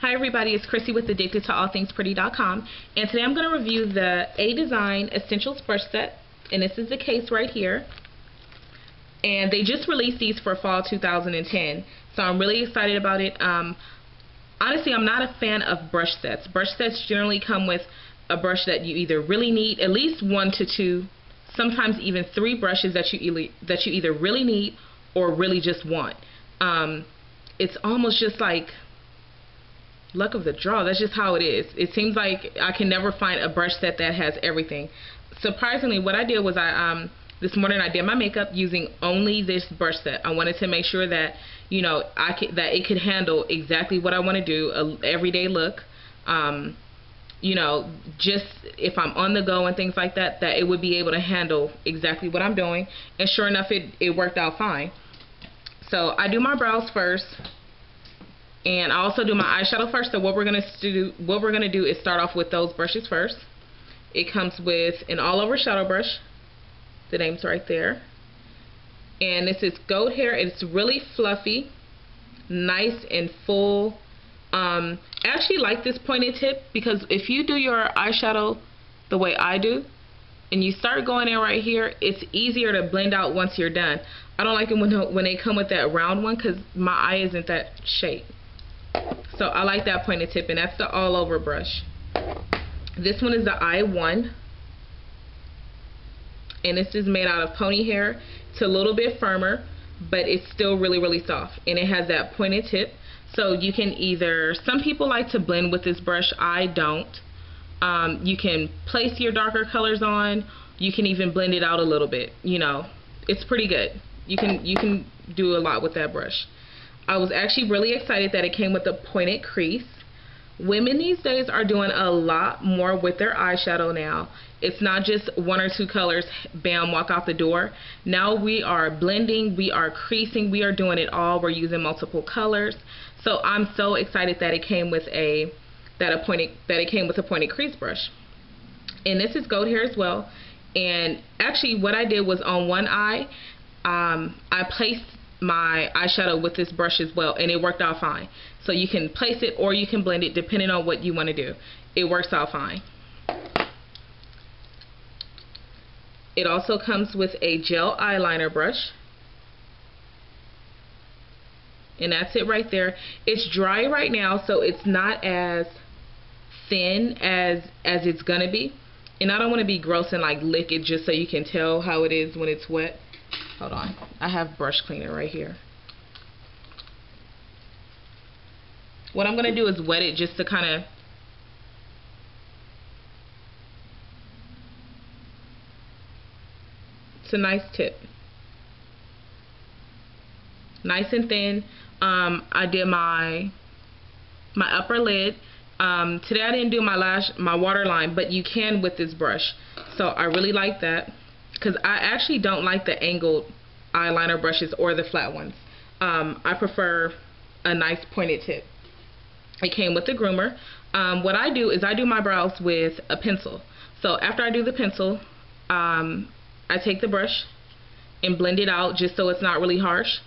Hi everybody, it's Chrissy with AddictedToAllThingsPretty.com, and today I'm going to review the Adesign Essentials Brush Set, and this is the case right here. And they just released these for fall 2010, so I'm really excited about it. Honestly, I'm not a fan of brush sets. Brush sets generally come with a brush that you either really need, at least 1 to 2, sometimes even 3 brushes that you either really need or really just want. It's almost just like luck of the draw. That's just how it is. It seems like I can never find a brush set that has everything. Surprisingly, what I did was this morning I did my makeup using only this brush set. I wanted to make sure that that it could handle exactly what I want to do, a everyday look. Just if I'm on the go and things like that, that it would be able to handle exactly what I'm doing. And sure enough, it worked out fine. So I do my brows first. And I also do my eyeshadow first. So what we're gonna do is start off with those brushes first. It comes with an all-over shadow brush. The name's right there. And this is goat hair. It's really fluffy, nice and full. I actually like this pointed tip because if you do your eyeshadow the way I do, and you start going in right here, it's easier to blend out once you're done. I don't like it when they come with that round one because my eye isn't that shape. So I like that pointed tip, and that's the all over brush. This one is the I1, and this is made out of pony hair. It's a little bit firmer, but it's still really soft, and it has that pointed tip. So you can either, some people like to blend with this brush, I don't. You can place your darker colors on. You can even blend it out a little bit. It's pretty good. You can do a lot with that brush. I was actually really excited that it came with a pointed crease. Women these days are doing a lot more with their eyeshadow now. It's not just 1 or 2 colors, bam, walk out the door. Now we are blending, we are creasing, we are doing it all. We're using multiple colors. So I'm so excited that it came with a pointed crease brush. And this is goat hair as well. And actually what I did was on one eye, I placed my eyeshadow with this brush as well, and it worked out fine. So you can place it or you can blend it depending on what you want to do. It works out fine. It also comes with a gel eyeliner brush, and that's it right there. It's dry right now, so it's not as thin as it's gonna be, and I don't want to be gross and like lick it just so you can tell how it is when it's wet. Hold on, I have brush cleaner right here. What I'm gonna do is wet it just to kind of it's a nice tip, nice and thin. I did my upper lid. Today I didn't do my waterline, but you can with this brush. So I really like that because I actually don't like the angled eyeliner brushes or the flat ones. I prefer a nice pointed tip. It came with the groomer. What I do is I do my brows with a pencil. So after I do the pencil, I take the brush and blend it out just so it's not really harsh.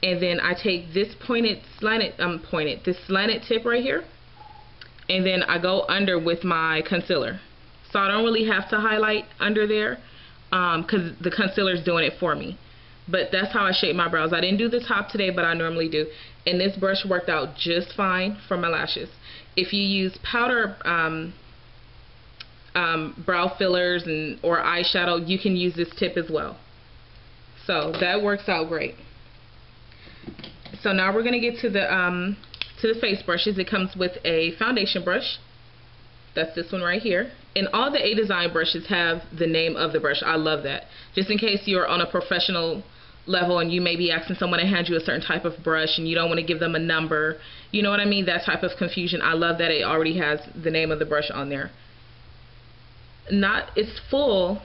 And then I take this this slanted tip right here, and then I go under with my concealer. So I don't really have to highlight under there because the concealer is doing it for me. But that's how I shape my brows. I didn't do the top today, but I normally do. And this brush worked out just fine for my lashes. If you use powder brow fillers or eyeshadow, you can use this tip as well. So that works out great. So now we're going to get to the face brushes. It comes with a foundation brush. That's this one right here. And all the Adesign brushes have the name of the brush. I love that. Just in case you're on a professional level and you may be asking someone to hand you a certain type of brush and you don't want to give them a number. You know what I mean? That type of confusion. I love that it already has the name of the brush on there. It's full.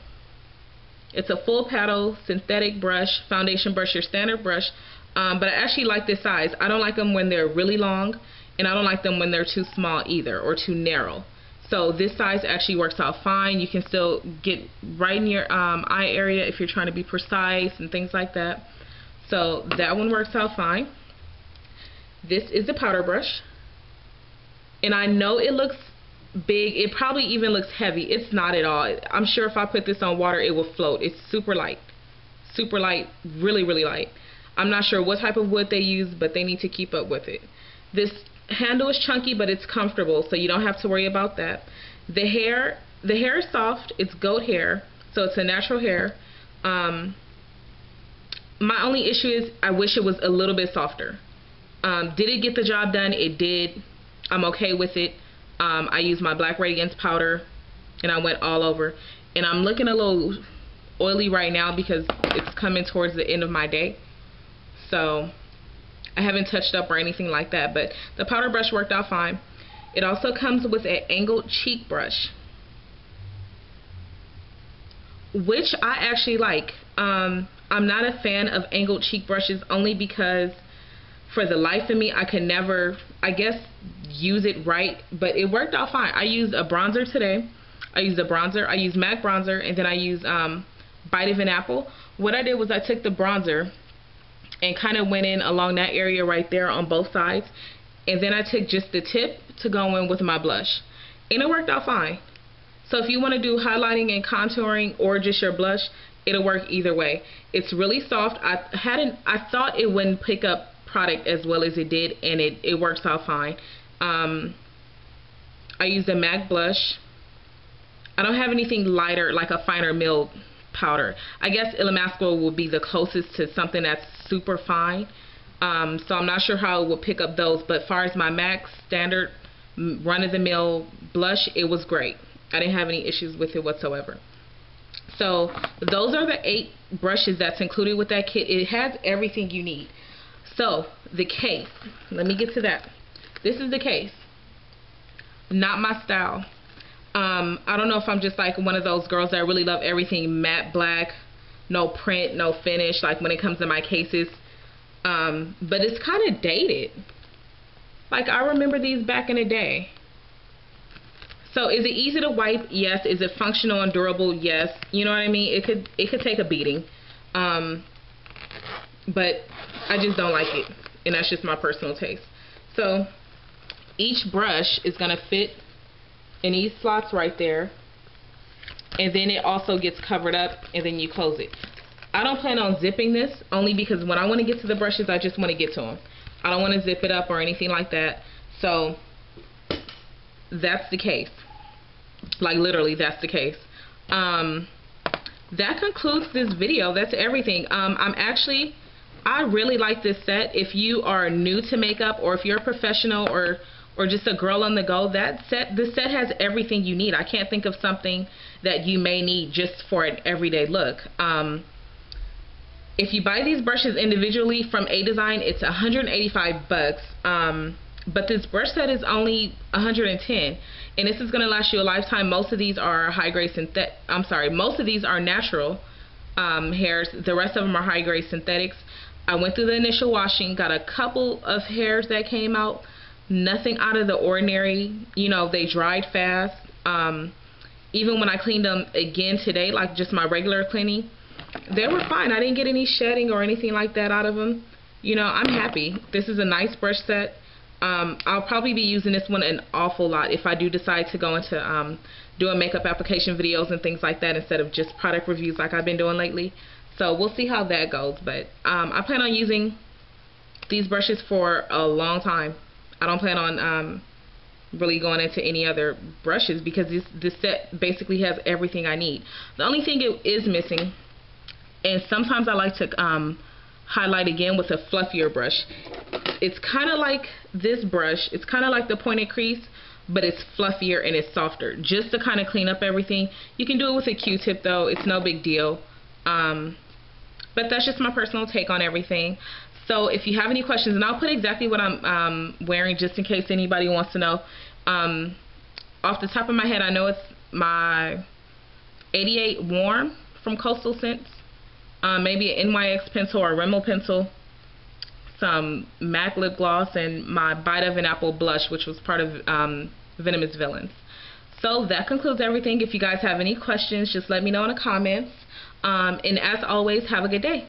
It's a full paddle synthetic brush, foundation brush, your standard brush. But I actually like this size. I don't like them when they're really long, and I don't like them when they're too small either or too narrow. So this size actually works out fine. You can still get right in your eye area if you're trying to be precise and things like that. So that one works out fine. This is the powder brush. And I know it looks big. It probably even looks heavy. It's not at all. I'm sure if I put this on water, it will float. It's super light. Super light. Really, really light. I'm not sure what type of wood they use, but they need to keep up with it. This handle is chunky, but it's comfortable, so you don't have to worry about that. The hair is soft. It's goat hair, so it's a natural hair. My only issue is I wish it was a little bit softer. Did it get the job done? It did. I'm okay with it. I used my black Radiance powder and I went all over. And I'm looking a little oily right now because it's coming towards the end of my day. So I haven't touched up or anything like that, but the powder brush worked out fine. It also comes with an angled cheek brush, which I actually like. I'm not a fan of angled cheek brushes only because for the life of me I can never, I guess, use it right, but it worked out fine. I used a bronzer today. I used MAC bronzer, and then I used Bite of an Apple. What I did was I took the bronzer and kind of went in along that area right there on both sides, and then I took just the tip to go in with my blush, and it worked out fine. So if you want to do highlighting and contouring or just your blush, it'll work either way. It's really soft. I thought it wouldn't pick up product as well as it did, and it works out fine. I used a MAC blush. I don't have anything lighter, like a finer milled powder. I guess Illamasqua will be the closest to something that's super fine. So I'm not sure how it will pick up those, but as far as my MAC standard run-of-the-mill blush, it was great. I didn't have any issues with it whatsoever. So those are the 8 brushes that's included with that kit. It has everything you need. So the case, let me get to that. This is the case. Not my style. I don't know if I'm just like one of those girls that really love everything matte black, no print, no finish, like when it comes to my cases. But it's kind of dated. Like, I remember these back in the day. So is it easy to wipe? Yes. Is it functional and durable? Yes. You know what I mean? It could take a beating. But I just don't like it, and that's just my personal taste. So each brush is going to fit in these slots right there, and then it also gets covered up, and then you close it. I don't plan on zipping this, only because when I want to get to the brushes, I just want to get to them. I don't want to zip it up or anything like that. So that's the case. Like, literally, that's the case. That concludes this video. That's everything. I really like this set. If you are new to makeup, or if you're a professional, or just a girl on the go, this set has everything you need. I can't think of something that you may need just for an everyday look. If you buy these brushes individually from Adesign, it's $185. But this brush set is only $110, and this is going to last you a lifetime. Most of these are high-grade synthetic. I'm sorry, most of these are natural hairs. The rest of them are high-grade synthetics. I went through the initial washing, got a couple of hairs that came out. Nothing out of the ordinary. You know, they dried fast. Even when I cleaned them again today, like just my regular cleaning, they were fine. I didn't get any shedding or anything like that out of them. You know, I'm happy. This is a nice brush set. I'll probably be using this one an awful lot if I do decide to go into doing makeup application videos and things like that instead of just product reviews like I've been doing lately. So we'll see how that goes. But I plan on using these brushes for a long time. I don't plan on really going into any other brushes because this set basically has everything I need. The only thing it is missing, and sometimes I like to highlight again with a fluffier brush. It's kind of like this brush. It's kind of like the pointed crease, but it's fluffier and it's softer, just to kind of clean up everything. You can do it with a Q-tip though. It's no big deal. But that's just my personal take on everything. So if you have any questions, and I'll put exactly what I'm wearing just in case anybody wants to know. Off the top of my head, I know it's my 88 Warm from Coastal Scents. Maybe an NYX pencil or a Rimmel pencil. Some MAC lip gloss, and my Bite of an Apple blush, which was part of Venomous Villains. So that concludes everything. If you guys have any questions, just let me know in the comments. And as always, have a good day.